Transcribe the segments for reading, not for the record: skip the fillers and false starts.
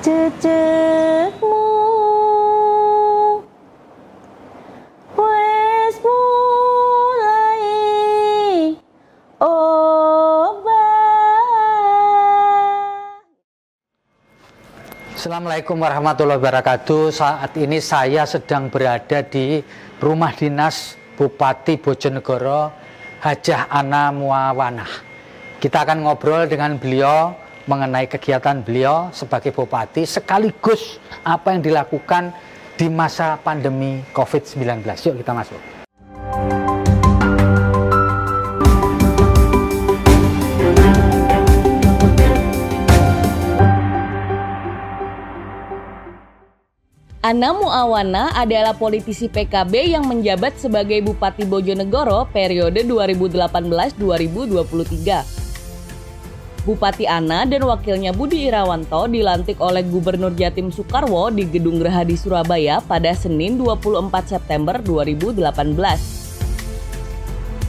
Jejakmu wes mulai Assalamualaikum warahmatullahi wabarakatuh. Saat ini saya sedang berada di rumah dinas Bupati Bojonegoro, Hajah Ana Muawanah. Kita akan ngobrol dengan beliau mengenai kegiatan beliau sebagai bupati, sekaligus apa yang dilakukan di masa pandemi COVID-19. Yuk kita masuk. Ana Muawanah adalah politisi PKB yang menjabat sebagai Bupati Bojonegoro periode 2018-2023. Bupati Ana dan wakilnya Budi Irawanto dilantik oleh Gubernur Jatim Soekarwo di Gedung Geraha di Surabaya pada Senin 24 September 2018.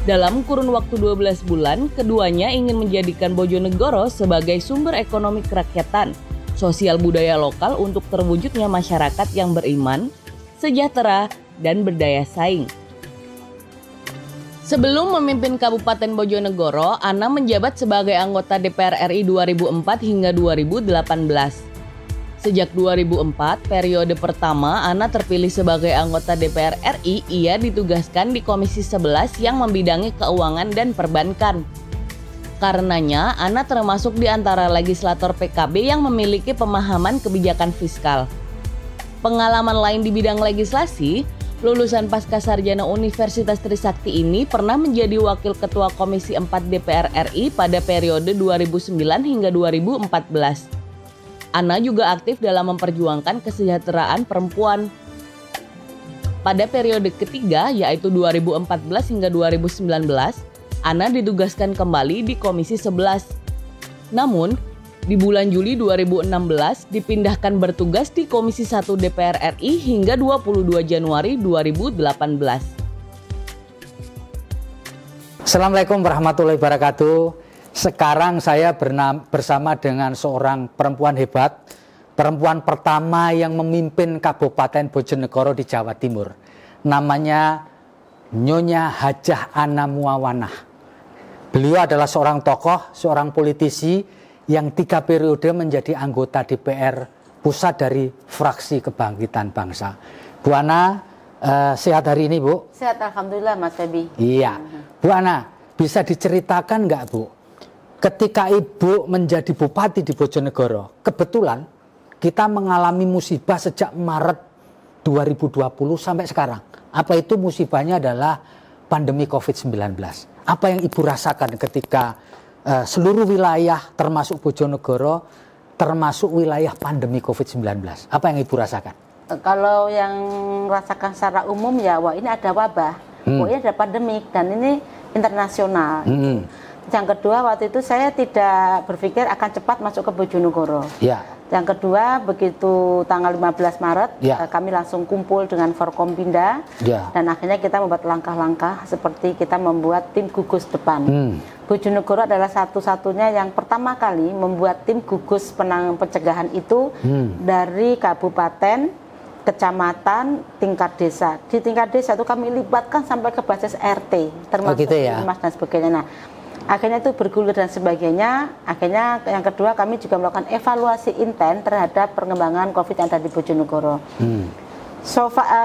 Dalam kurun waktu 12 bulan, keduanya ingin menjadikan Bojonegoro sebagai sumber ekonomi kerakyatan, sosial budaya lokal untuk terwujudnya masyarakat yang beriman, sejahtera, dan berdaya saing. Sebelum memimpin Kabupaten Bojonegoro, Ana menjabat sebagai anggota DPR RI 2004 hingga 2018. Sejak 2004, periode pertama Ana terpilih sebagai anggota DPR RI, ia ditugaskan di Komisi 11 yang membidangi keuangan dan perbankan. Karenanya, Ana termasuk di antara legislator PKB yang memiliki pemahaman kebijakan fiskal. Pengalaman lain di bidang legislasi, lulusan Pascasarjana Universitas Trisakti ini pernah menjadi Wakil Ketua Komisi 4 DPR RI pada periode 2009 hingga 2014. Ana juga aktif dalam memperjuangkan kesejahteraan perempuan. Pada periode ketiga, yaitu 2014 hingga 2019, Ana ditugaskan kembali di Komisi 11. Namun, di bulan Juli 2016 dipindahkan bertugas di Komisi 1 DPR RI hingga 22 Januari 2018. Assalamualaikum warahmatullahi wabarakatuh. Sekarang saya bersama dengan seorang perempuan hebat, perempuan pertama yang memimpin Kabupaten Bojonegoro di Jawa Timur. Namanya Nyonya Hajah Ana Muawanah. Beliau adalah seorang tokoh, seorang politisi yang 3 periode menjadi anggota DPR pusat dari fraksi Kebangkitan Bangsa. Bu Ana, sehat hari ini, Bu? Sehat, alhamdulillah, Mas Febi. Iya. Bu Ana, bisa diceritakan nggak, Bu? Ketika Ibu menjadi bupati di Bojonegoro, kebetulan kita mengalami musibah sejak Maret 2020 sampai sekarang. Apa itu musibahnya adalah pandemi COVID-19. Apa yang Ibu rasakan ketika seluruh wilayah termasuk Bojonegoro termasuk wilayah pandemi COVID-19? Apa yang Ibu rasakan? Kalau yang rasakan secara umum ya, wah ini ada wabah, ini ada pandemik dan ini internasional. Yang kedua, waktu itu saya tidak berpikir akan cepat masuk ke Bojonegoro. Ya. Yang kedua, begitu tanggal 15 Maret, kami langsung kumpul dengan Forkompinda, dan akhirnya kita membuat langkah-langkah seperti kita membuat tim gugus depan. Bojonegoro adalah satu-satunya yang pertama kali membuat tim gugus pencegahan itu dari kabupaten, kecamatan, tingkat desa. Di tingkat desa itu kami libatkan sampai ke basis RT, termasuk Mas dan sebagainya. Nah, akhirnya itu bergulir dan sebagainya. Akhirnya yang kedua kami juga melakukan evaluasi intens terhadap perkembangan COVID yang ada di Bojonegoro.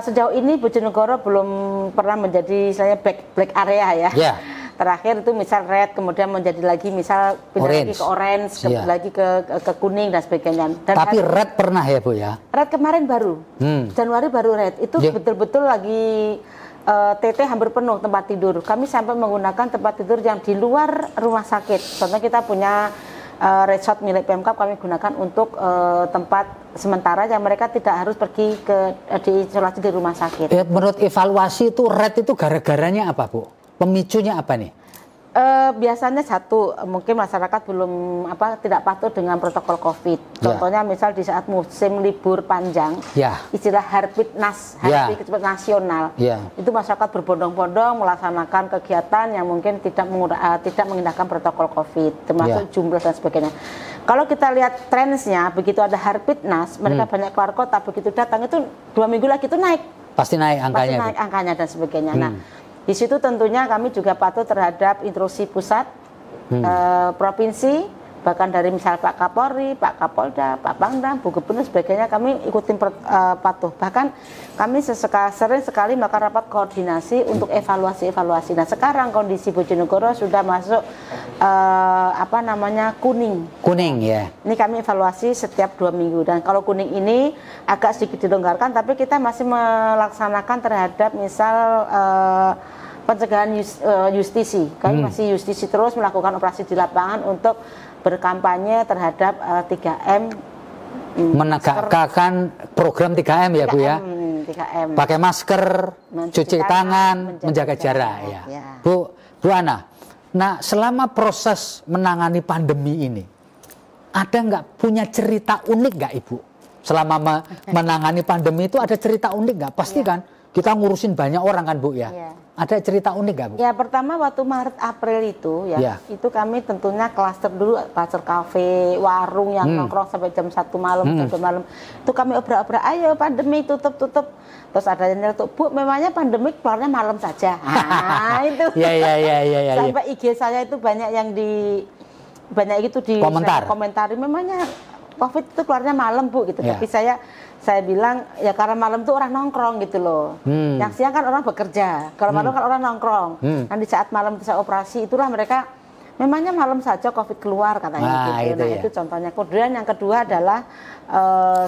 Sejauh ini Bojonegoro belum pernah menjadi saya black area ya. Terakhir itu misal red, kemudian menjadi lagi misal pindah lagi ke orange, lagi ke kuning dan sebagainya. Dan tapi red pernah ya, Bu ya? Red kemarin baru, Januari baru red. Itu betul-betul lagi TT hampir penuh tempat tidur. Kami sampai menggunakan tempat tidur yang di luar rumah sakit. Contohnya kita punya resort milik Pemkab, kami gunakan untuk tempat sementara yang mereka tidak harus pergi diisolasi di rumah sakit. Menurut evaluasi itu red itu gara-garanya apa, Bu? Pemicunya apa nih? Biasanya satu, mungkin masyarakat belum tidak patuh dengan protokol COVID. Contohnya misal di saat musim libur panjang, istilah Harpitnas, Hari Kecepatan Nasional, itu masyarakat berbondong-bondong melaksanakan kegiatan yang mungkin tidak mengindahkan protokol COVID, termasuk jumlah dan sebagainya. Kalau kita lihat trennya, begitu ada Harpitnas, mereka banyak keluar kota, begitu datang itu 2 minggu lagi itu naik. Pasti naik angkanya. Pasti naik angkanya dan sebagainya. Nah, di situ tentunya kami juga patuh terhadap instruksi pusat, provinsi, bahkan dari misal Pak Kapolri, Pak Kapolda, Pak Pangdam, Bu Gubernur, sebagainya kami ikutin patuh. Bahkan kami sering sekali melakukan rapat koordinasi untuk evaluasi. Nah sekarang kondisi Bojonegoro sudah masuk kuning. Kuning ya. Ini kami evaluasi setiap 2 minggu dan kalau kuning ini agak sedikit dilonggarkan, tapi kita masih melaksanakan terhadap misal pencegahan justisi. Kami masih justisi terus melakukan operasi di lapangan untuk berkampanye terhadap 3M. Menegakkan program 3M ya 3M, Bu ya? 3M. Pakai masker, cuci tangan, menjaga jarak ya. Bu Ana, nah selama proses menangani pandemi ini, ada nggak punya cerita unik nggak Ibu? Selama menangani pandemi itu ada cerita unik nggak? Pasti kan? Kita ngurusin banyak orang kan Bu ya? Ada cerita unik nggak Bu? Ya pertama waktu Maret April itu itu kami tentunya klaster dulu, klaster kafe, warung yang nongkrong sampai jam 1 malam, jam 2 malam. Itu kami obrak-obrak, ayo pandemi tutup. Terus ada yang nyeletuk, Bu memangnya pandemi keluarnya malam saja. Nah itu. Iya. Sampai IG saya itu banyak yang komentari memangnya COVID itu keluarnya malam Bu gitu. Tapi saya bilang ya karena malam tuh orang nongkrong gitu loh. Yang siang kan orang bekerja, kalau malam kan orang nongkrong. Nanti saat malam bisa operasi itulah mereka memangnya malam saja COVID keluar katanya gitu. Nah itu contohnya. Kemudian yang kedua adalah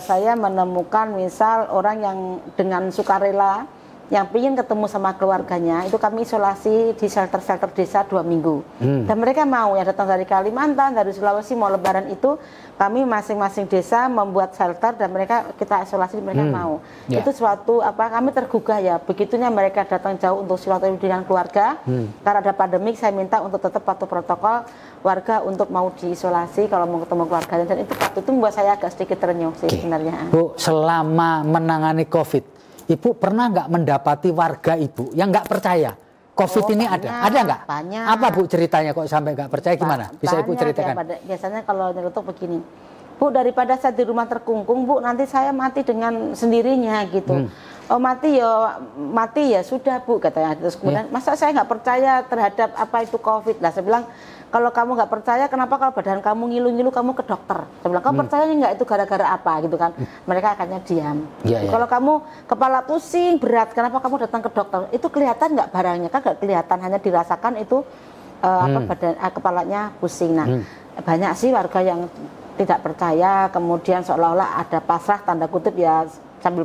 saya menemukan misal orang yang dengan sukarela yang ingin ketemu sama keluarganya, itu kami isolasi di shelter-shelter desa 2 minggu. Dan mereka mau, yang datang dari Kalimantan, dari Sulawesi, mau lebaran itu, kami masing-masing desa membuat shelter dan kita isolasi, mereka mau. Itu suatu, kami tergugah ya, begitunya mereka datang jauh untuk silaturahmi dengan keluarga. Karena ada pandemik, saya minta untuk tetap patuh protokol warga untuk mau diisolasi kalau mau ketemu keluarganya. Dan itu membuat saya agak sedikit terenyuh sih sebenarnya. Bu, selama menangani COVID, Ibu pernah nggak mendapati warga Ibu yang nggak percaya COVID ini banyak, ada nggak? Banyak. Apa Bu ceritanya kok sampai nggak percaya gimana? Bisa Ibu ceritakan? Ya, biasanya kalau nyelotok begini, Bu daripada saya di rumah terkungkung Bu, nanti saya mati dengan sendirinya gitu. Oh mati ya sudah Bu katanya. Terus kemudian masa saya nggak percaya terhadap apa itu COVID? Lah saya bilang kalau kamu nggak percaya, kenapa kalau badan kamu ngilu-ngilu kamu ke dokter? Saya bilang, kamu percaya nggak itu gara-gara apa gitu kan? Mereka akhirnya diam. Kalau kamu kepala pusing berat, kenapa kamu datang ke dokter? Itu kelihatan nggak barangnya? Kan nggak kelihatan, hanya dirasakan itu kepalanya pusing. Nah banyak sih warga yang tidak percaya, kemudian seolah-olah ada pasrah tanda kutip ya sambil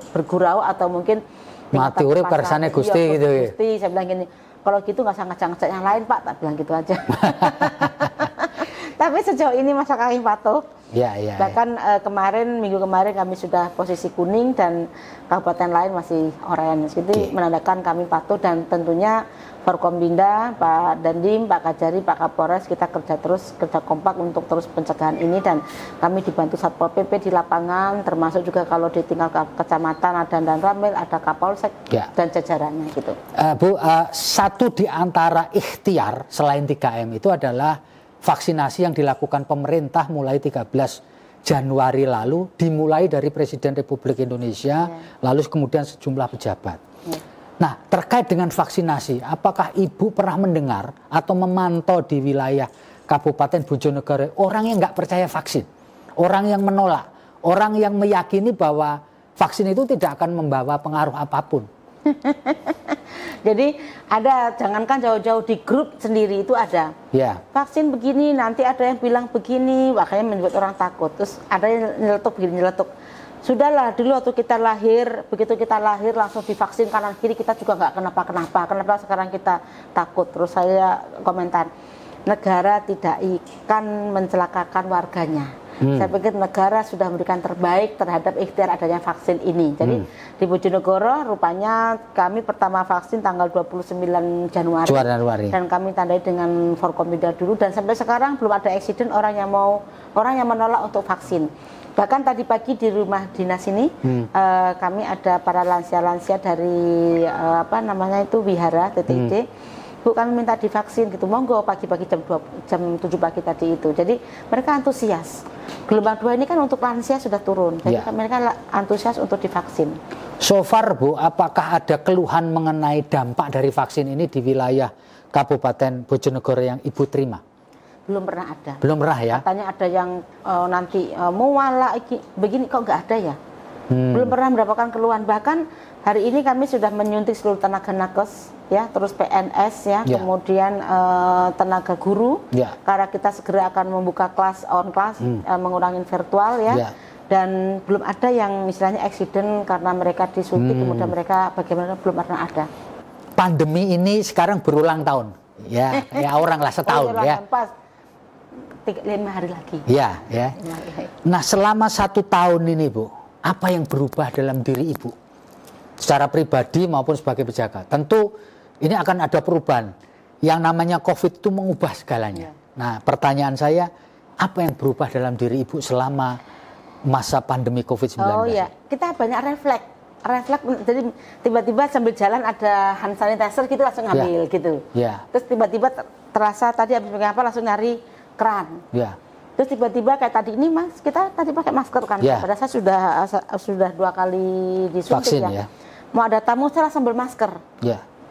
bergurau atau mungkin mati urip kersane Gusti gitu ya. Saya bilang gini, kalau gitu nggak usah ngajak-ngajak yang lain Pak, tak bilang gitu aja. Tapi sejauh ini masyarakat kami patuh. Bahkan minggu kemarin kami sudah posisi kuning dan kabupaten lain masih oranye. Jadi menandakan kami patuh dan tentunya Forkombinda, Pak Dandim, Pak Kajari, Pak Kapolres kita kerja kompak untuk terus pencegahan ini dan kami dibantu Satpol PP di lapangan, termasuk juga kalau di tingkat kecamatan ada dan Ramil, ada Kapolsek dan jajarannya gitu. Bu, satu di antara ikhtiar selain 3M itu adalah vaksinasi yang dilakukan pemerintah mulai 13 Januari lalu, dimulai dari Presiden Republik Indonesia, lalu kemudian sejumlah pejabat. Nah, terkait dengan vaksinasi, apakah Ibu pernah mendengar atau memantau di wilayah Kabupaten Bojonegoro orang yang nggak percaya vaksin, orang yang menolak, orang yang meyakini bahwa vaksin itu tidak akan membawa pengaruh apapun? Jadi ada, jangankan jauh-jauh di grup sendiri itu ada. Vaksin begini, nanti ada yang bilang begini, makanya membuat orang takut. Terus ada yang nyeletuk begini, nyeletuk. Sudahlah dulu waktu kita lahir, begitu kita lahir langsung divaksin kanan kiri kita juga nggak kenapa-kenapa. Kenapa sekarang kita takut? Terus saya komentar, negara tidak akan mencelakakan warganya. Saya pikir negara sudah memberikan terbaik terhadap ikhtiar adanya vaksin ini. Jadi di Bojonegoro rupanya kami pertama vaksin tanggal 29 Januari. Dan kami tandai dengan Forkompinda dulu, dan sampai sekarang belum ada eksiden orang yang menolak untuk vaksin. Bahkan tadi pagi di rumah dinas ini kami ada para lansia-lansia dari Wihara TTID. Bu, kami minta divaksin gitu, monggo pagi-pagi jam 7 pagi tadi itu. Jadi mereka antusias. Gelombang 2 ini kan untuk lansia sudah turun. Jadi mereka antusias untuk divaksin. So far Bu, apakah ada keluhan mengenai dampak dari vaksin ini di wilayah Kabupaten Bojonegoro yang Ibu terima? Belum pernah ada. Belum pernah ya? Katanya ada yang nanti muala begini, kok nggak ada ya? Belum pernah mendapatkan keluhan. Bahkan hari ini kami sudah menyuntik seluruh tenaga nakes, ya, terus PNS, ya, kemudian tenaga guru, karena kita segera akan membuka kelas on class, mengurangi virtual, ya. Dan belum ada yang istilahnya eksiden karena mereka disuntik, kemudian mereka bagaimana, belum pernah ada. Pandemi ini sekarang berulang tahun, ya, ya orang lah setahun, ya. Pas 5 hari lagi. Ya, ya. Nah, selama 1 tahun ini, Bu, apa yang berubah dalam diri Ibu? Secara pribadi maupun sebagai pejabat. Tentu ini akan ada perubahan. Yang namanya COVID itu mengubah segalanya. Nah, pertanyaan saya, apa yang berubah dalam diri Ibu selama masa pandemi COVID-19? Oh iya, kita banyak refleks, jadi tiba-tiba sambil jalan ada hand sanitizer gitu langsung ngambil gitu. Terus tiba-tiba terasa tadi habis pakai apa langsung nyari keran. Terus tiba-tiba kayak tadi ini Mas, kita tadi pakai masker kan. Pada saya sudah 2 kali disuntik. Vaksin, ya. Mau ada tamu saya langsung bermasker.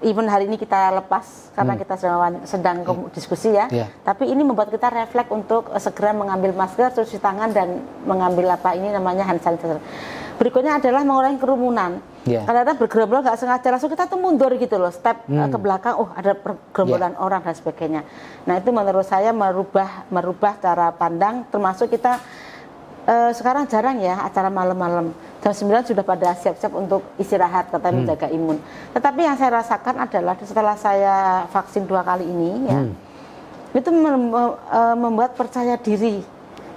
Even hari ini kita lepas karena kita sedang diskusi, ya. Tapi ini membuat kita refleks untuk segera mengambil masker, cuci tangan, dan mengambil hand sanitizer. Berikutnya adalah mengurangi kerumunan. Kadang-kadang bergerombol nggak sengaja langsung kita tuh mundur gitu loh, step ke belakang, ada gerombolan orang dan sebagainya. Nah, itu menurut saya merubah cara pandang, termasuk kita sekarang jarang ya acara malam-malam. Jam 9 sudah pada siap-siap untuk istirahat, katanya menjaga imun. Tetapi yang saya rasakan adalah setelah saya vaksin 2 kali ini, ya, itu membuat percaya diri.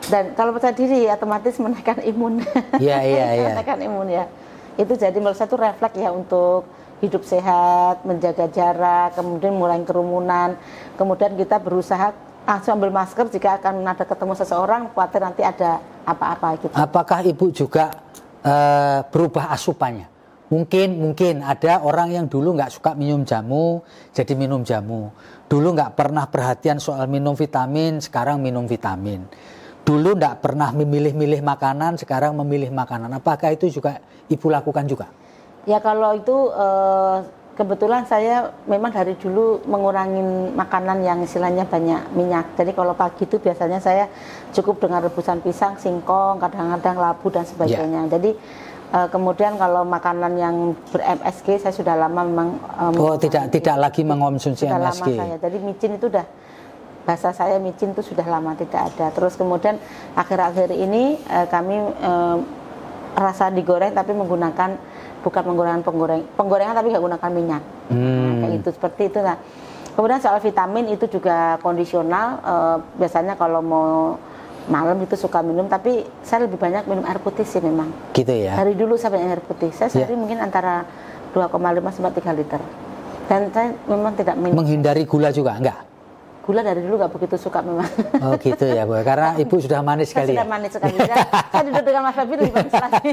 Dan kalau percaya diri otomatis menaikkan imun. Menaikkan imun, ya. Itu jadi menurut saya itu refleks ya untuk hidup sehat, menjaga jarak, kemudian mengurangi kerumunan. Kemudian kita berusaha langsung ambil masker jika akan ada ketemu seseorang, khawatir nanti ada apa-apa gitu. Apakah Ibu juga berubah asupannya? Mungkin ada orang yang dulu nggak suka minum jamu, jadi minum jamu. Dulu nggak pernah perhatian soal minum vitamin, sekarang minum vitamin. Dulu nggak pernah memilih-milih makanan, sekarang memilih makanan. Apakah itu juga Ibu lakukan juga? Ya, kalau itu kebetulan saya memang dari dulu mengurangi makanan yang istilahnya banyak minyak. Jadi kalau pagi itu biasanya saya cukup dengan rebusan pisang, singkong, kadang-kadang labu dan sebagainya. Jadi kemudian kalau makanan yang ber-MSG saya sudah lama memang tidak lagi mengonsumsi MSG. Lama saya. Jadi micin itu bahasa saya micin itu sudah lama tidak ada. Terus kemudian akhir-akhir ini kami rasa digoreng tapi bukan menggunakan penggorengan tapi nggak gunakan minyak. Nah, kayak itu seperti itu. Nah, kemudian soal vitamin itu juga kondisional. Biasanya kalau mau malam itu suka minum, tapi saya lebih banyak minum air putih sih memang. Gitu ya. Dari dulu saya banyak air putih. Saya sehari mungkin antara 2,5 sampai 3 liter. Dan saya memang tidak minum. Menghindari gula juga enggak? Gula dari dulu nggak begitu suka memang. Oh gitu ya Bu, karena Ibu sudah manis sekali. Sudah manis sekali. Saya duduk dengan Mas Fabi lebih manis lagi.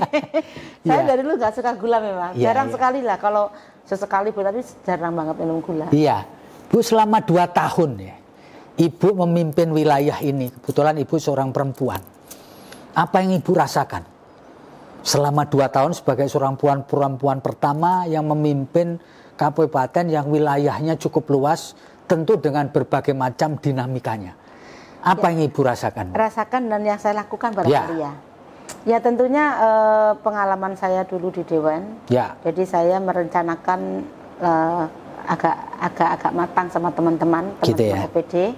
Saya dari dulu nggak suka gula memang. Jarang sekali lah, kalau sesekali Bu, tapi jarang banget minum gula. Iya, Bu, selama 2 tahun ya, Ibu memimpin wilayah ini. Kebetulan Ibu seorang perempuan. Apa yang Ibu rasakan selama 2 tahun sebagai seorang perempuan pertama yang memimpin kabupaten yang wilayahnya cukup luas, tentu dengan berbagai macam dinamikanya. Apa yang Ibu rasakan? Rasakan dan yang saya lakukan barangkali ya. Ya tentunya pengalaman saya dulu di Dewan. Jadi saya merencanakan agak matang sama teman-teman OPD.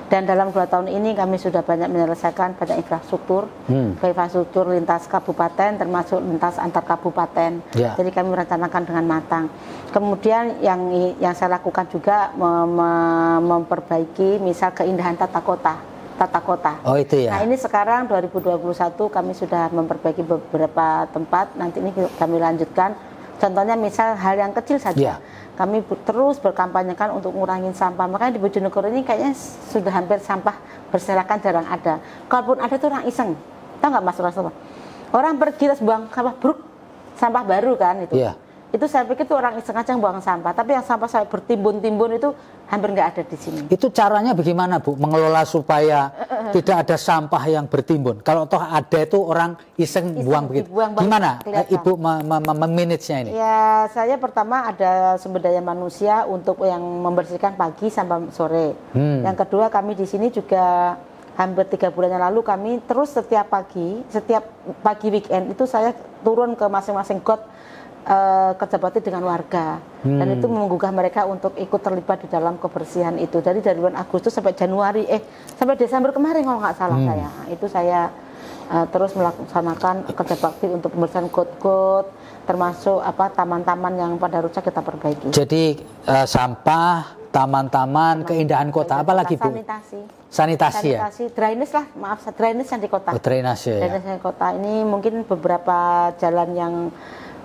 Dan dalam 2 tahun ini kami sudah banyak menyelesaikan banyak infrastruktur, infrastruktur lintas kabupaten termasuk lintas antar kabupaten. Jadi kami merencanakan dengan matang. Kemudian yang saya lakukan juga memperbaiki misal keindahan tata kota. tata kota. Oh itu ya. Nah ini sekarang 2021 kami sudah memperbaiki beberapa tempat. Nanti ini kami lanjutkan. Contohnya misal hal yang kecil saja. Kami terus berkampanyekan untuk ngurangin sampah. Makanya di Bojonegoro ini kayaknya sudah hampir sampah berserakan jarang ada. Kalaupun ada tuh orang iseng. Tahu nggak Mas Rasul? Orang pergi terus buang sampah bruk, sampah baru kan itu. Itu saya pikir itu orang iseng aja buang sampah, tapi yang sampah saya bertimbun-timbun itu hampir nggak ada di sini. Itu caranya bagaimana Bu, mengelola supaya tidak ada sampah yang bertimbun? Kalau toh ada itu orang iseng buang begitu. Gimana Ibu memanagenya ini? Ya saya pertama ada sumber daya manusia untuk yang membersihkan pagi sampai sore. Yang kedua kami di sini juga hampir 3 bulan yang lalu kami terus setiap pagi weekend itu saya turun ke masing-masing got kerja bakti dengan warga dan itu menggugah mereka untuk ikut terlibat di dalam kebersihan itu. Jadi dari bulan Agustus sampai Januari sampai Desember kemarin kalau nggak salah saya terus melaksanakan kerja bakti untuk pembersihan got-got termasuk taman-taman yang pada rusak kita perbaiki. Jadi sampah, taman-taman, keindahan kota, apalagi Bu? Sanitasi ya? Drainase lah, maaf, drainase yang di kota. Drainase ya. Drainase yang di kota ini mungkin beberapa jalan yang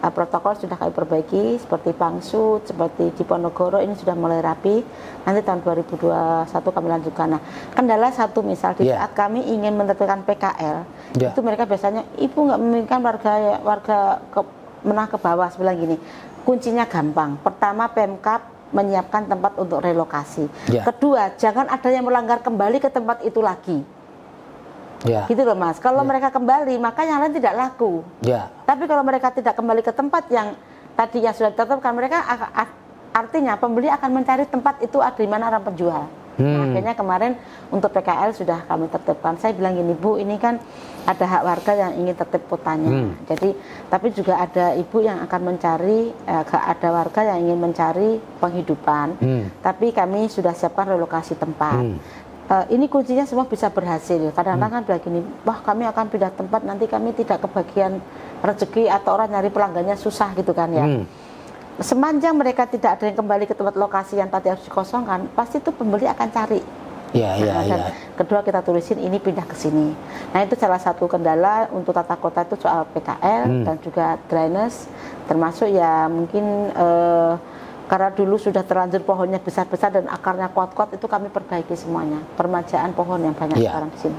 protokol sudah kami perbaiki seperti Pangsut, seperti di Ponorogo ini sudah mulai rapi. Nanti tahun 2021 kami lanjutkan. Nah, kendala satu misal di saat kami ingin menertibkan PKL, itu mereka biasanya ibu nggak memikirkan warga menengah ke bawah sebelah gini. Kuncinya gampang. Pertama Pemkab menyiapkan tempat untuk relokasi. Kedua, jangan ada yang melanggar kembali ke tempat itu lagi. Gitu loh Mas. Kalau mereka kembali, maka yang lain tidak laku. Tapi kalau mereka tidak kembali ke tempat yang tadi yang sudah ditetapkan, mereka artinya pembeli akan mencari tempat itu ada di mana orang penjual. Akhirnya kemarin untuk PKL sudah kami tertibkan. Saya bilang gini, Bu, ini kan ada hak warga yang ingin tertib kotanya. Jadi, tapi juga ada ibu yang akan mencari, ada warga yang ingin mencari penghidupan. Tapi kami sudah siapkan relokasi tempat. Ini kuncinya semua bisa berhasil. Kadang-kadang kan bilang gini, wah kami akan pindah tempat, nanti kami tidak kebagian rezeki atau orang nyari pelanggannya susah gitu kan ya. Sepanjang mereka tidak ada yang kembali ke tempat lokasi yang tadi harus dikosongkan, pasti itu pembeli akan cari. Kedua kita tulisin ini pindah ke sini. Nah itu salah satu kendala untuk tata kota itu soal PKL dan juga drainase, termasuk ya mungkin karena dulu sudah terlanjur pohonnya besar-besar dan akarnya kuat-kuat, itu kami perbaiki semuanya. Permajaan pohon yang banyak sekarang di sini.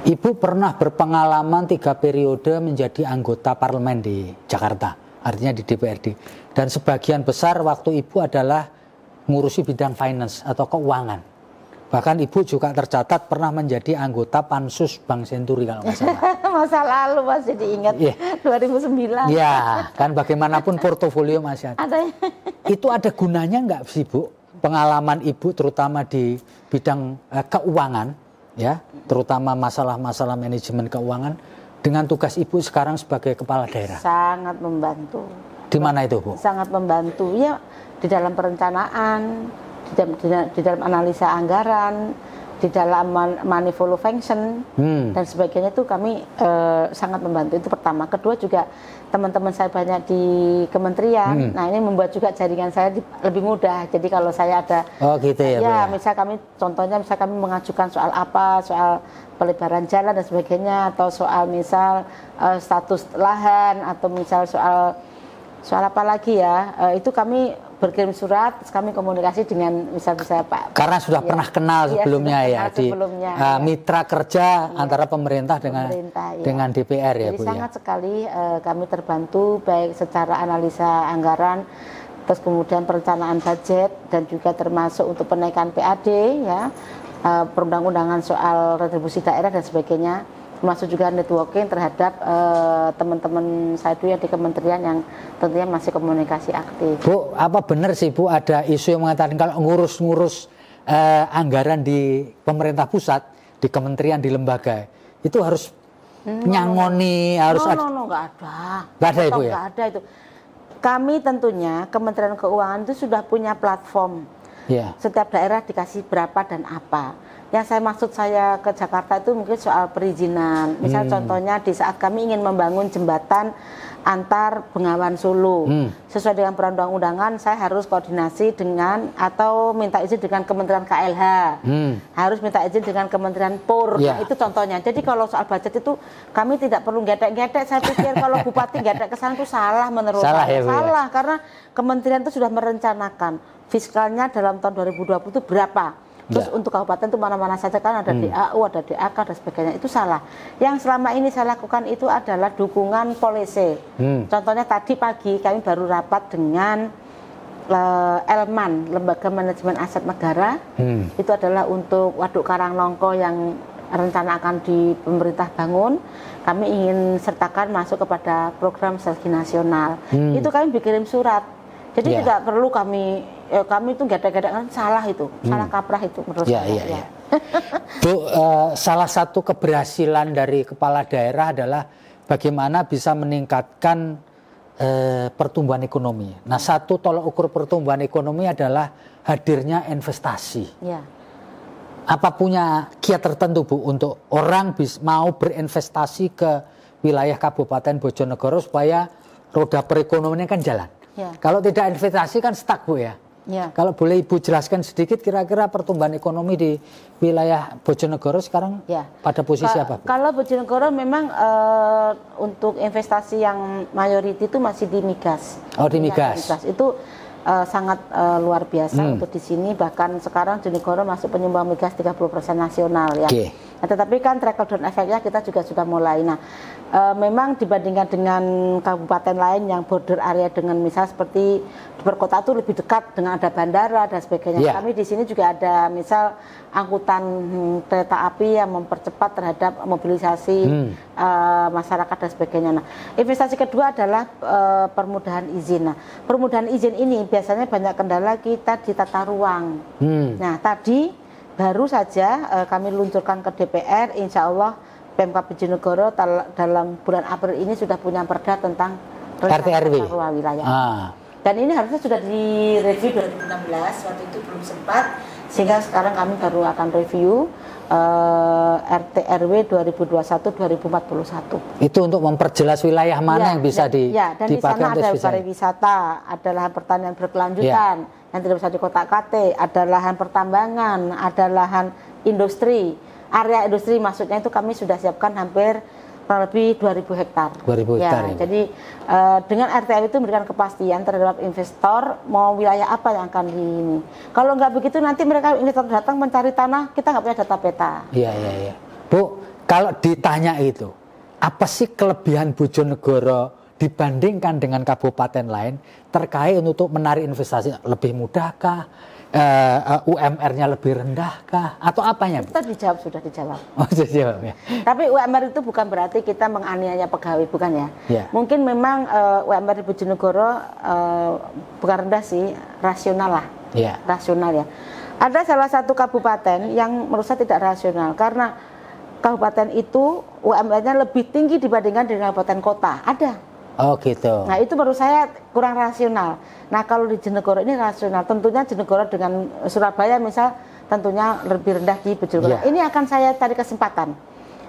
Ibu pernah berpengalaman 3 periode menjadi anggota parlemen di Jakarta, artinya di DPRD. Dan sebagian besar waktu Ibu adalah ngurusi bidang finance atau keuangan. Bahkan Ibu juga tercatat pernah menjadi anggota Pansus Bank Senturi kalau nggak salah. Masa lalu masih diingat, 2009. Ya, kan bagaimanapun portofolio masih ada. Itu ada gunanya nggak sih Bu? Pengalaman Ibu terutama di bidang keuangan, ya, terutama masalah-masalah manajemen keuangan dengan tugas Ibu sekarang sebagai kepala daerah. Sangat membantu. Di mana itu Bu? Sangat membantu ya di dalam perencanaan, di dalam analisa anggaran, di dalam money follow function dan sebagainya itu kami sangat membantu. Itu pertama. Kedua juga teman-teman saya banyak di kementerian. Nah ini membuat juga jaringan saya lebih mudah. Jadi kalau saya ada, misal kami contohnya misal kami mengajukan soal apa, soal pelebaran jalan dan sebagainya, atau soal misal status lahan, atau misal soal apa lagi ya, itu kami berkirim surat, kami komunikasi dengan bisa Pak. Karena sudah pernah kenal sebelumnya mitra kerja antara pemerintah dengan DPR ya. Jadi Bu sangat sekali kami terbantu baik secara analisa anggaran, terus kemudian perencanaan budget dan juga termasuk untuk penaikan PAD ya, perundang-undangan soal retribusi daerah dan sebagainya. Termasuk juga networking terhadap teman-teman saya itu yang di kementerian yang tentunya masih komunikasi aktif. Bu, apa benar sih Bu ada isu yang mengatakan kalau ngurus-ngurus anggaran di pemerintah pusat, di kementerian, di lembaga, itu harus nyangoni, harus nggak ada. Nggak ada Ibu ya? Nggak ada itu. Kami tentunya Kementerian Keuangan itu sudah punya platform. Setiap daerah dikasih berapa dan apa. Yang saya ke Jakarta itu mungkin soal perizinan. Misal contohnya di saat kami ingin membangun jembatan antar Bengawan Solo. Sesuai dengan perundang-undangan saya harus koordinasi dengan atau minta izin dengan Kementerian KLH. Harus minta izin dengan Kementerian PUR. Nah, itu contohnya. Jadi kalau soal budget itu kami tidak perlu gedek-gedek. Saya pikir kalau bupati gedek ke sana itu salah menurut saya. Salah karena kementerian itu sudah merencanakan fiskalnya dalam tahun 2020 itu berapa. Terus untuk kabupaten itu mana-mana saja kan ada DAU, ada DAK dan sebagainya. Itu salah. Yang selama ini saya lakukan itu adalah dukungan polisi. Contohnya tadi pagi kami baru rapat dengan Elman, Lembaga Manajemen Aset Negara. Itu adalah untuk Waduk Karanglongko yang rencana akan di pemerintah bangun. Kami ingin sertakan masuk kepada program strategi nasional. Itu kami dikirim surat. Jadi tidak perlu kami itu gada-gada kan salah itu, salah kaprah itu menurut saya. Bu, salah satu keberhasilan dari kepala daerah adalah bagaimana bisa meningkatkan pertumbuhan ekonomi. Nah, satu tolok ukur pertumbuhan ekonomi adalah hadirnya investasi. Apa punya kiat tertentu Bu untuk orang mau berinvestasi ke wilayah Kabupaten Bojonegoro supaya roda perekonomiannya kan jalan? Kalau tidak investasi kan stuck Bu ya. Kalau boleh Ibu jelaskan sedikit kira-kira pertumbuhan ekonomi di wilayah Bojonegoro sekarang pada posisi apa Bu? Kalau Bojonegoro memang untuk investasi yang mayoriti itu masih di migas. Oh, di migas. Itu sangat luar biasa untuk di sini, bahkan sekarang Bojonegoro masuk penyumbang migas 30% nasional ya. Nah, tetapi kan trickle down efeknya kita juga sudah mulai. Nah, memang dibandingkan dengan kabupaten lain yang border area dengan misal seperti di perkota itu lebih dekat dengan ada bandara dan sebagainya. Kami di sini juga ada misal angkutan kereta api yang mempercepat terhadap mobilisasi masyarakat dan sebagainya. Nah, investasi kedua adalah permudahan izin. Nah, permudahan izin ini biasanya banyak kendala kita di tata ruang. Nah, tadi baru saja kami luncurkan ke DPR, insya Allah Pemkab Bojonegoro dalam bulan April ini sudah punya perda tentang RT/RW wilayah. Dan ini harusnya sudah direview 2016, waktu itu belum sempat, sehingga sekarang kami baru akan review RT/RW 2021-2041. Itu untuk memperjelas wilayah mana yang bisa dan di sana ada pariwisata, ada lahan pertanian berkelanjutan yang tidak bisa dikotak-katik, ada lahan pertambangan, ada lahan industri. Area industri maksudnya itu kami sudah siapkan hampir kurang lebih 2.000 hektar. 2.000 hektar. Jadi dengan RT/RW itu memberikan kepastian terhadap investor mau wilayah apa yang akan di ini. Kalau nggak begitu nanti mereka investor datang mencari tanah, kita nggak punya data peta. Iya. Bu, kalau ditanya itu, apa sih kelebihan Bojonegoro dibandingkan dengan kabupaten lain terkait untuk menarik investasi? Lebih mudahkah? UMR-nya lebih rendahkah? Atau apanya Bu? Kita sudah dijawab. Oh, sudah dijawab ya. Tapi UMR itu bukan berarti kita menganiaya pegawai, bukan ya. Mungkin memang UMR di Bojonegoro bukan rendah sih, rasional lah. Rasional ya. Ada salah satu kabupaten yang menurut saya tidak rasional karena kabupaten itu UMR-nya lebih tinggi dibandingkan dengan kabupaten kota. Ada. Oh gitu. Nah itu menurut saya kurang rasional. Nah kalau di Bojonegoro ini rasional. Tentunya Bojonegoro dengan Surabaya misal tentunya lebih rendah di Bojonegoro. Ini akan saya cari kesempatan.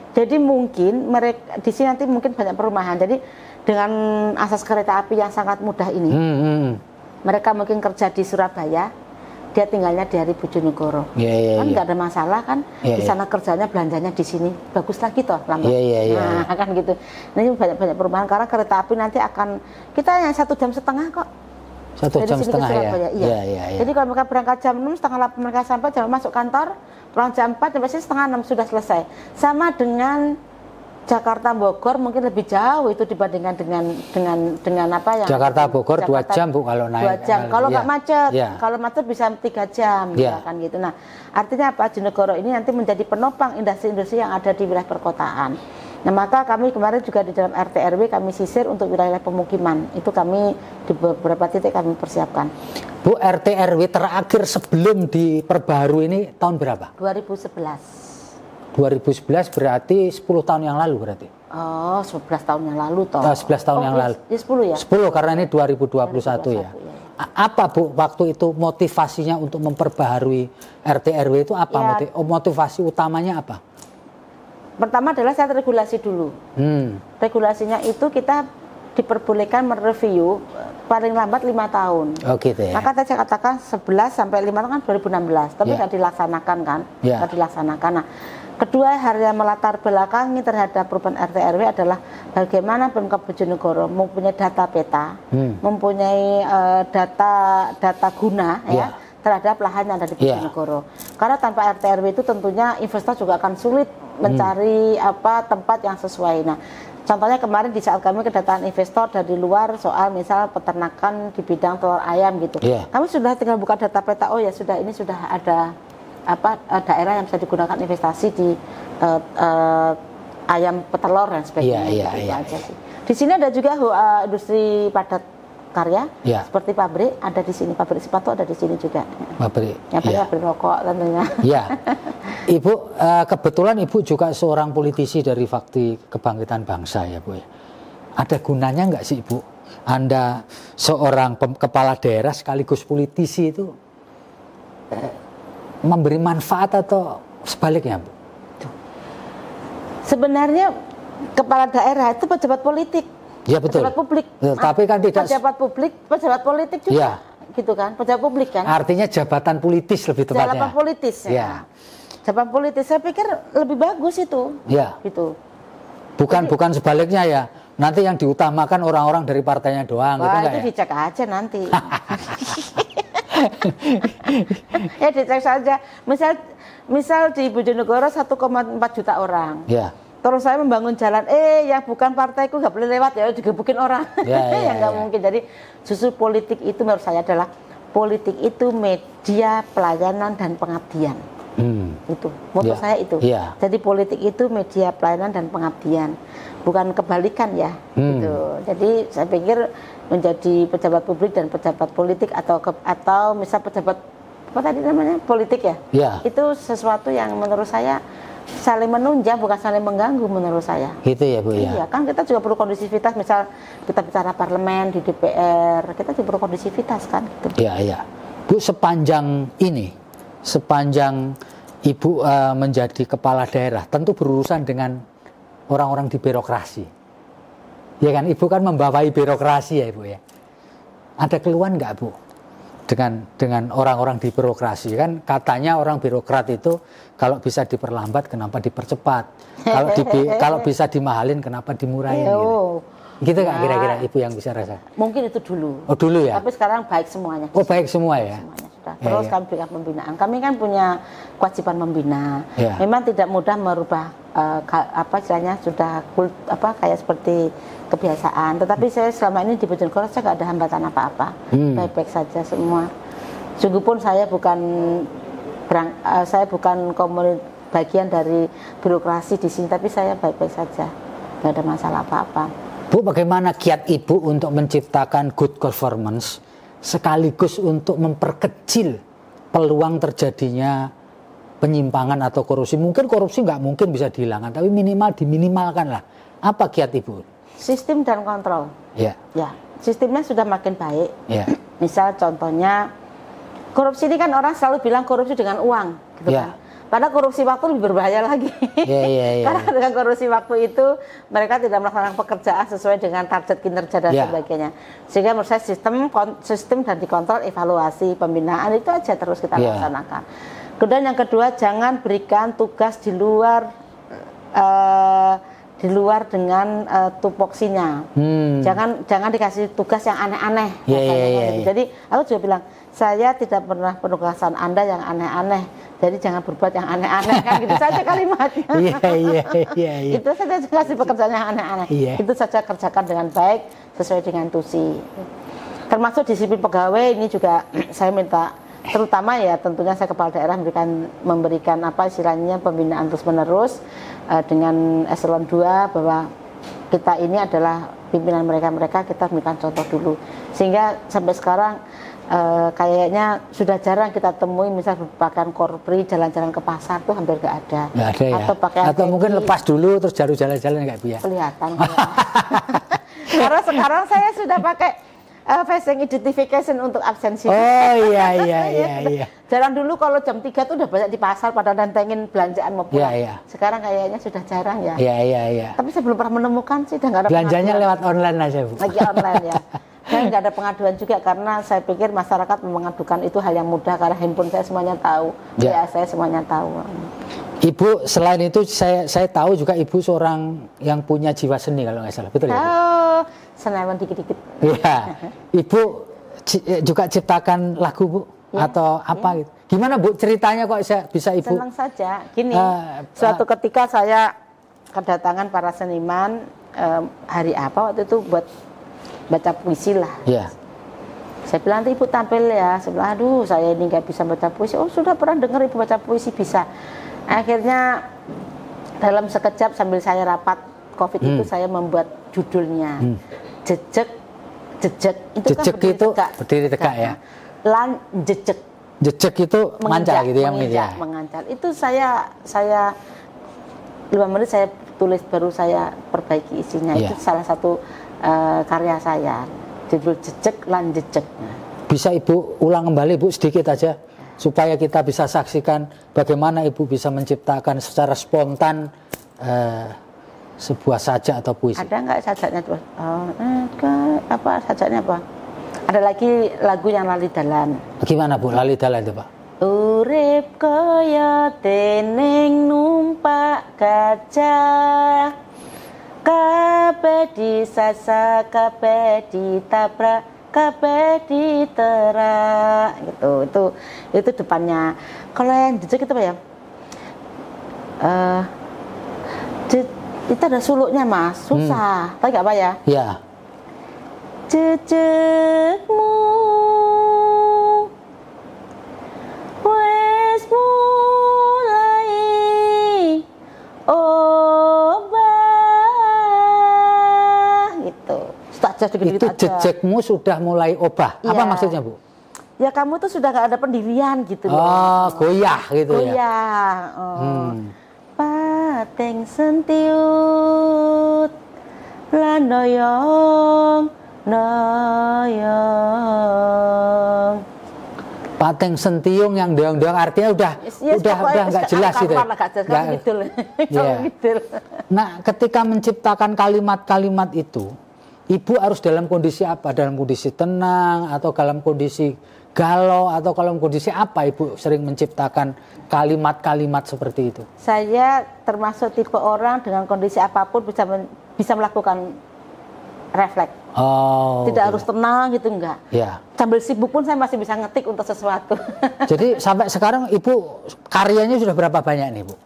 Jadi mungkin mereka di sini nanti mungkin banyak perumahan. Jadi dengan asas kereta api yang sangat mudah ini, mereka mungkin kerja di Surabaya, dia tinggalnya di Bojonegoro. Kan nggak ada masalah kan, di sana kerjanya belanjanya di sini bagus lagi toh lama. Nah kan gitu. Nah, ini banyak perumahan karena kereta api nanti akan kita yang 1,5 jam kok. 1,5 jam ya. Jadi kalau mereka berangkat jam 6, setengah 8 mereka sampai, jam masuk kantor, pulang jam 4, sampai setengah 6 sudah selesai. Sama dengan Jakarta Bogor mungkin lebih jauh itu dibandingkan dengan apa yang Jakarta Bogor 2 jam Bu kalau naik. 2 jam. Kalau nggak macet, kalau macet bisa 3 jam kan gitu. Nah, artinya apa? Bojonegoro ini nanti menjadi penopang industri-industri yang ada di wilayah perkotaan. Nah, maka kami kemarin juga di dalam RT/RW kami sisir untuk wilayah pemukiman. Itu kami di beberapa titik kami persiapkan. Bu, RT/RW terakhir sebelum diperbaharui ini tahun berapa? 2011. 2011 berarti 10 tahun yang lalu berarti? Oh, 11 tahun yang lalu toh. 11 tahun yang lalu. Ya 10 ya? 10 karena ini 2021 ya. Apa Bu waktu itu motivasinya untuk memperbaharui RT RW itu apa? Ya. Motivasi utamanya apa? Pertama adalah saya regulasi dulu. Regulasinya itu kita diperbolehkan mereview paling lambat 5 tahun. Oh gitu ya. Maka saya katakan 11 sampai 5 tahun kan 2016, tapi nggak dilaksanakan kan? Nggak dilaksanakan. Nah, kedua hal yang melatar belakangi terhadap perubahan RT RW adalah bagaimana Pemkab Bojonegoro mempunyai data peta, mempunyai data guna ya terhadap lahan yang ada di Bojonegoro. Karena tanpa RT RW itu tentunya investor juga akan sulit mencari tempat yang sesuai. Nah, contohnya kemarin di saat kami kedatangan investor dari luar soal misal peternakan di bidang telur ayam gitu. Kami sudah tinggal buka data peta, oh ya sudah, ini sudah ada daerah yang bisa digunakan investasi di ayam petelur dan sebagainya. Aja sih. Di sini ada juga industri padat karya seperti pabrik ada di sini, pabrik sepatu ada di sini juga. Pabrik. Pabrik rokok tentunya. Ya. Ibu kebetulan Ibu juga seorang politisi dari Fakti Kebangkitan Bangsa ya Bu. Ada gunanya nggak sih Ibu? Anda seorang kepala daerah sekaligus politisi itu memberi manfaat atau sebaliknya Bu? Sebenarnya kepala daerah itu pejabat politik. Ya betul. Pejabat publik. Tapi kan tidak pejabat publik, pejabat politik juga. Gitu kan, pejabat publik kan. Artinya jabatan politis lebih tepatnya. Jabatan politis ya. Jabatan politis saya pikir lebih bagus itu. Ya. Gitu. Bukan sebaliknya ya. Nanti yang diutamakan orang-orang dari partainya doang. Wah, gitu itu ya? Dicek aja nanti. Ya dicek saja. Misal di Bojonegoro 1,4 juta orang. Ya. Terus saya membangun jalan, yang bukan partaiku nggak boleh lewat ya, digebukin orang. Ya nggak mungkin. Jadi justru politik itu menurut saya adalah politik itu media pelayanan dan pengabdian. Itu moto saya itu. Jadi politik itu media pelayanan dan pengabdian, bukan kebalikan ya. Gitu. Jadi saya pikir menjadi pejabat publik dan pejabat politik atau misal pejabat apa tadi namanya politik ya. Itu sesuatu yang menurut saya saling menunjang bukan saling mengganggu menurut saya. Gitu ya Bu ya. Iya kan kita juga perlu kondusivitas, misal kita bicara parlemen di DPR, kita juga perlu kondusivitas kan. Gitu. Iya. Bu sepanjang Ibu menjadi kepala daerah tentu berurusan dengan orang-orang di birokrasi. Ya kan Ibu kan membawai birokrasi ya Ibu ya. Ada keluhan nggak Bu? Dengan orang-orang di birokrasi kan katanya orang birokrat itu kalau bisa diperlambat kenapa dipercepat, kalau bisa dimahalin kenapa dimurahin gitu kan kira-kira Ibu yang bisa rasa. Mungkin itu dulu. Oh dulu ya. Tapi sekarang baik semuanya. Oh baik semua ya. Semuanya sudah. Terus kami berikan pembinaan. Kami kan punya kewajiban membina. Memang tidak mudah merubah istilahnya sudah kayak seperti kebiasaan. Tetapi saya selama ini di Bojonegoro saya nggak ada hambatan apa-apa. Baik-baik saja semua. Sungguh pun saya bukan bagian dari birokrasi di sini, tapi saya baik-baik saja. Nggak ada masalah apa-apa. Bu, bagaimana kiat Ibu untuk menciptakan good governance sekaligus untuk memperkecil peluang terjadinya penyimpangan atau korupsi? Mungkin korupsi nggak mungkin bisa dihilangkan, tapi minimal diminimalkan lah. Apa kiat Ibu? Sistem dan kontrol. Ya, sistemnya sudah makin baik. Misal contohnya korupsi ini kan orang selalu bilang korupsi dengan uang, gitu kan. Padahal korupsi waktu lebih berbahaya lagi. Karena dengan korupsi waktu itu mereka tidak melaksanakan pekerjaan sesuai dengan target kinerja dan sebagainya. Sehingga menurut saya sistem dan dikontrol, evaluasi, pembinaan itu aja terus kita laksanakan. Kemudian yang kedua, jangan berikan tugas di luar dengan tupoksinya. Jangan dikasih tugas yang aneh-aneh. Jadi aku juga bilang, saya tidak pernah penugasan Anda yang aneh-aneh. Jadi jangan berbuat yang aneh-aneh kan, gitu saja kalimatnya. Itu saja kasih pekerjaan yang aneh-aneh. Itu saja kerjakan dengan baik sesuai dengan tusi. Termasuk disiplin pegawai ini juga saya minta, terutama ya tentunya saya kepala daerah memberikan istilahnya pembinaan terus-menerus dengan eselon 2 bahwa kita ini adalah pimpinan mereka kita berikan contoh dulu, sehingga sampai sekarang kayaknya sudah jarang kita temui misal bahkan korpri jalan-jalan ke pasar tuh hampir nggak ada. Atau mungkin lepas dulu terus jalan-jalan nggak Bu ya? Kelihatan. Karena sekarang saya sudah pakai facing identification untuk absensi. Oh iya. Jarang dulu kalau jam 3 tuh udah banyak di pasar pada nantengin belanjaan mau pulang. Iya. Sekarang kayaknya sudah jarang ya. Iya. Tapi saya belum pernah menemukan sih, udah nggak ada Belanjanya pengaduan. lewat online aja, Bu. Lagi online ya. Saya nggak ada pengaduan juga karena saya pikir masyarakat mengadukan itu hal yang mudah karena handphone saya semuanya tahu, Ya. saya semuanya tahu. Ibu selain itu saya tahu juga Ibu seorang yang punya jiwa seni kalau nggak salah, betul ya? Bu? Oh, senawan dikit-dikit. Iya. Ibu juga ciptakan lagu, Bu? Ya, Atau apa gitu? Gimana, Bu, ceritanya kok bisa Ibu? Senang saja. Gini, suatu ketika saya kedatangan para seniman hari apa waktu itu buat baca puisi lah. Iya. Saya bilang nanti Ibu tampil ya. Saya bilang aduh saya ini nggak bisa baca puisi. Oh sudah pernah dengar Ibu baca puisi, bisa. Akhirnya dalam sekejap sambil saya rapat COVID itu saya membuat judulnya jejak. Itu Jejak kan itu berdiri tegak ya. Lan jejak. Jejak itu mengancal gitu ya, mengancal. Itu saya 5 menit saya tulis baru saya perbaiki isinya. Iya. Itu salah satu karya saya. Judul jejak lan jejak. Bisa Ibu ulang kembali, Bu, sedikit aja supaya kita bisa saksikan bagaimana Ibu bisa menciptakan secara spontan sebuah sajak atau puisi. Ada nggak sajaknya tuh? Apa sajaknya apa? Ada lagi lagu yang lali dalan. Gimana, Bu, lali dalan itu, Pak? Urip kaya dening numpak gajah, kabeh disasa, kabeh ditabrak, kabeh diterak, gitu. Itu depannya. Kalau yang jejak itu apa ya? Itu ada suluknya, Mas, susah. Tahu nggak apa ya? Ya. Jejakmu wes mulai obah, gitu. Itu jejakmu sudah mulai obah. Ya. Apa maksudnya, Bu? Ya kamu tuh sudah gak ada pendirian gitu loh. Oh, goyah gitu ya. Goyah. Pateng sentiut lan noyong. Pateng sentiung yang doang-doang artinya udah nggak jelas gitu. Gitu. Nah, ketika menciptakan kalimat-kalimat itu, Ibu harus dalam kondisi apa? Dalam kondisi tenang atau dalam kondisi galau atau dalam kondisi apa Ibu sering menciptakan kalimat-kalimat seperti itu? Saya termasuk tipe orang dengan kondisi apapun bisa melakukan refleks. Oh, tidak harus tenang gitu, enggak. Ya. Sambil sibuk pun saya masih bisa ngetik untuk sesuatu. Jadi sampai sekarang Ibu karyanya sudah berapa banyak nih, Bu?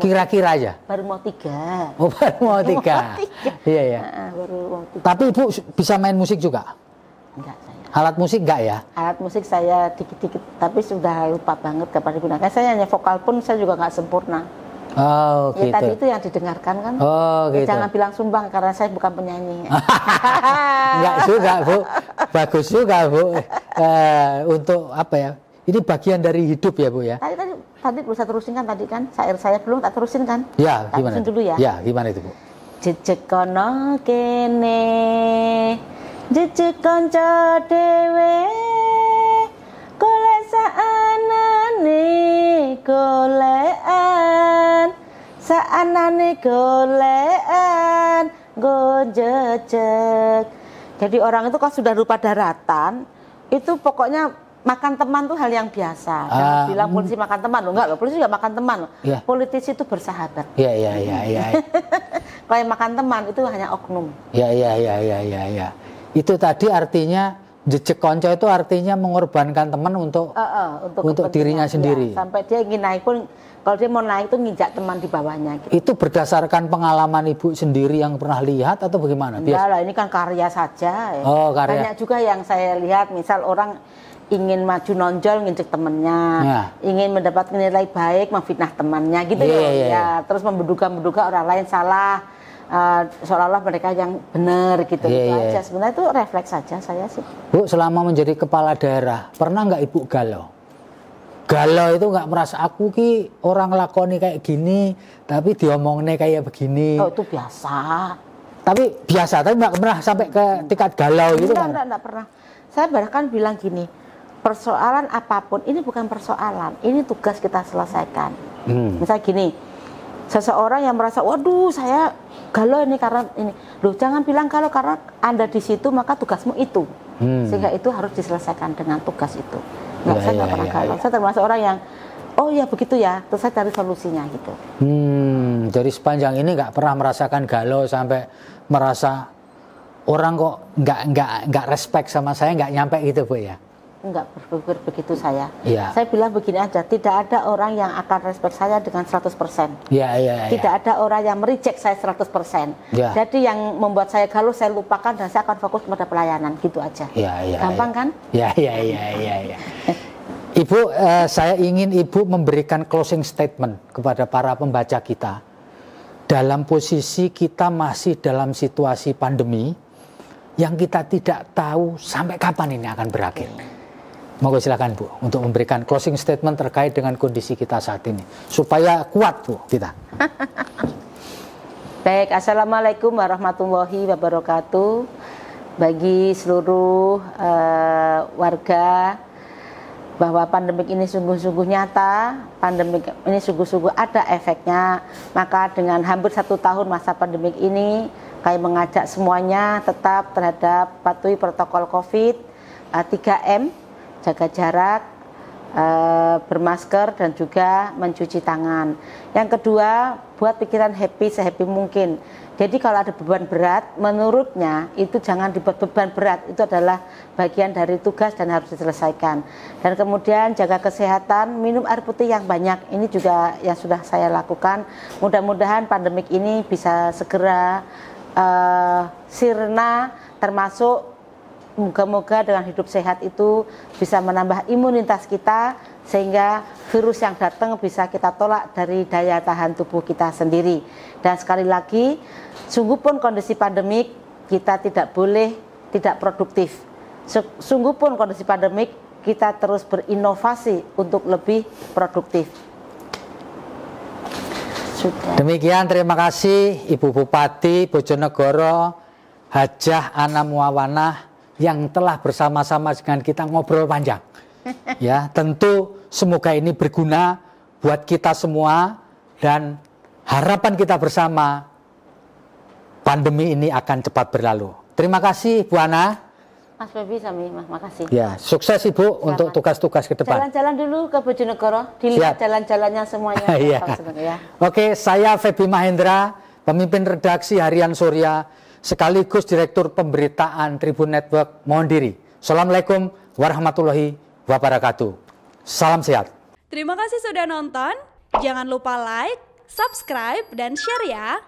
Kira-kira aja. Baru mau 3. Oh, baru mau 3. Iya. Baru mau 3. Tapi Ibu bisa main musik juga? Enggak, saya. Alat musik enggak ya? Alat musik saya dikit-dikit, tapi sudah lupa banget kapan digunakan. Saya hanya vokal pun saya juga nggak sempurna. Oh, ya, gitu. tadi itu yang didengarkan kan. Oh, gitu. Jangan bilang sumbang karena saya bukan penyanyi. Enggak juga, Bu. Bagus juga, Bu. Untuk apa ya? Ini bagian dari hidup ya, Bu ya. Tadi belum saya terusin kan tadi kan. Syair saya belum tak terusin kan. Ya, tak gimana? Terusin dulu ya. Ya, gimana itu, Bu? Jejeg kono kene, jejeg kanca dhewe, golek saanane golekan, saanane golekan, go jejeg. Jadi orang itu kalau sudah lupa daratan, itu pokoknya makan teman tuh hal yang biasa. Jangan bilang polisi makan teman loh, enggak loh. Polisi juga makan teman loh. Ya. Politisi itu bersahabat. Iya. Kalau yang makan teman itu hanya oknum. Iya. Itu tadi artinya jejeg konco itu artinya mengorbankan teman untuk dirinya sendiri. Ya, sampai dia ingin naik pun, kalau dia mau naik itu nginjak teman di bawahnya. Gitu. Itu berdasarkan pengalaman Ibu sendiri yang pernah lihat atau bagaimana? Enggak lah, ini kan karya saja. Ya. Oh, karya. Banyak juga yang saya lihat, misal orang ingin maju nonjol nginjek temennya, ingin mendapat nilai baik memfitnah temannya gitu ya. Terus menduga orang lain salah, seolah-olah mereka yang benar gitu. Aja. Sebenarnya itu refleks saja saya sih. Bu, selama menjadi kepala daerah pernah nggak Ibu galau? Galau itu nggak merasa aku ki orang lakoni kayak gini tapi diomongnya kayak begini. Oh, itu biasa. Tapi biasa, tapi nggak pernah sampai ke tingkat galau gitu kan? Enggak pernah. Saya bahkan bilang gini, persoalan apapun ini bukan persoalan, ini tugas kita selesaikan. Misalnya gini, seseorang yang merasa, waduh saya galau ini karena ini, loh jangan bilang galau karena Anda di situ maka tugasmu itu, sehingga itu harus diselesaikan dengan tugas itu. Nah, saya nggak pernah galau. Saya termasuk orang yang, oh ya begitu ya, terus saya cari solusinya gitu. Jadi sepanjang ini nggak pernah merasakan galau sampai merasa orang kok nggak respect sama saya, nggak nyampe gitu Bu ya? Enggak berpikir begitu saya. Ya. Saya bilang begini aja, tidak ada orang yang akan respect saya dengan 100%. Ya. Tidak ada orang yang mereject saya 100%. Ya. Jadi yang membuat saya galau saya lupakan dan saya akan fokus kepada pelayanan, gitu aja. Gampang kan? Ya. Ibu, saya ingin Ibu memberikan closing statement kepada para pembaca kita. Dalam posisi kita masih dalam situasi pandemi yang kita tidak tahu sampai kapan ini akan berakhir. Monggo silakan Bu untuk memberikan closing statement terkait dengan kondisi kita saat ini supaya kuat Bu kita. Baik, assalamualaikum warahmatullahi wabarakatuh. Bagi seluruh warga, bahwa pandemik ini sungguh-sungguh nyata, pandemik ini sungguh-sungguh ada efeknya. Maka dengan hampir 1 tahun masa pandemik ini, kami mengajak semuanya tetap terhadap patuhi protokol COVID, 3M, jaga jarak, bermasker dan juga mencuci tangan. Yang kedua, buat pikiran happy sehappy mungkin. Jadi kalau ada beban berat, menurutnya itu jangan dibuat beban berat, itu adalah bagian dari tugas dan harus diselesaikan. Dan kemudian jaga kesehatan, minum air putih yang banyak, ini juga yang sudah saya lakukan. Mudah-mudahan pandemik ini bisa segera sirna, termasuk moga-moga dengan hidup sehat itu bisa menambah imunitas kita sehingga virus yang datang bisa kita tolak dari daya tahan tubuh kita sendiri. Dan sekali lagi, sungguh pun kondisi pandemik kita tidak boleh tidak produktif. Sungguh pun kondisi pandemik kita terus berinovasi untuk lebih produktif. Sudah. Demikian, terima kasih Ibu Bupati Bojonegoro Hajah Ana Muawanah yang telah bersama-sama dengan kita ngobrol panjang. Ya, tentu semoga ini berguna buat kita semua dan harapan kita bersama pandemi ini akan cepat berlalu. Terima kasih Bu Ana. Mas Febi, Sami, makasih. Ya, sukses Ibu untuk tugas-tugas ke depan. Jalan-jalan dulu ke Bojonegoro, dilihat jalan-jalannya semuanya. Ya. Oke, saya Febi Mahendra, pemimpin redaksi Harian Surya, sekaligus Direktur Pemberitaan Tribun Network, mohon diri. Assalamualaikum warahmatullahi wabarakatuh. Salam sehat. Terima kasih sudah nonton. Jangan lupa like, subscribe, dan share ya.